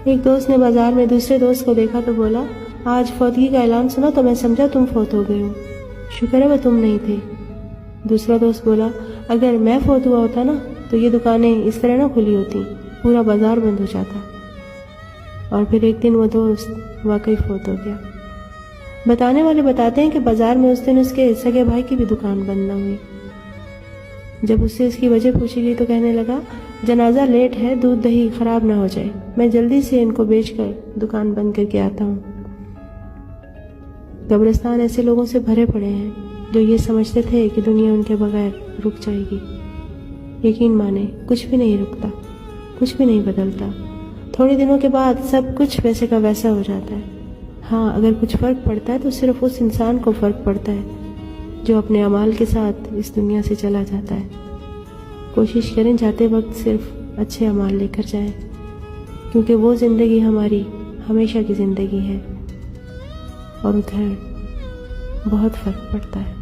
ایک دوست نے بازار میں دوسرے دوست کو دیکھا تو بولا، آج فوتگی کا اعلان سنا تو میں سمجھا تم فوت ہو گئے ہو، شکر ہے وہ تم نہیں تھے۔ دوسرا دوست بولا، اگر میں فوت ہوا ہوتا نا تو یہ دکانیں اس طرح نہ کھلی ہوتی، پورا بازار بند ہو جاتا۔ اور پھر ایک دن وہ دوست واقعی فوت ہو گیا۔ بتانے والے بتاتے ہیں کہ بازار میں اس دن اس کے سگے بھائی کی بھی دکان بند نہ ہوئی۔ جب اس سے اس کی وجہ پوچھی گئی تو کہنے لگا، جنازہ لیٹ ہے، دودھ دہی خراب نہ ہو جائے، میں جلدی سے ان کو بیچ کر دکان بند کر کے آتا ہوں۔ قبرستان ایسے لوگوں سے بھرے پڑے ہیں جو یہ سمجھتے تھے کہ دنیا ان کے بغیر رک جائے گی۔ یقین مانے کچھ بھی نہیں رکتا، کچھ بھی نہیں بدلتا، تھوڑے دنوں کے بعد سب کچھ ویسے کا ویسا ہو جاتا ہے۔ ہاں، اگر کچھ فرق پڑتا ہے تو صرف اس انسان کو فرق پڑتا ہے جو اپنے اعمال کے ساتھ اس دنیا سے چلا جاتا ہے۔ کوشش کریں جاتے وقت صرف اچھے اعمال لے کر جائیں، کیونکہ وہ زندگی ہماری ہمیشہ کی زندگی ہے اور ادھر بہت فرق پڑتا ہے۔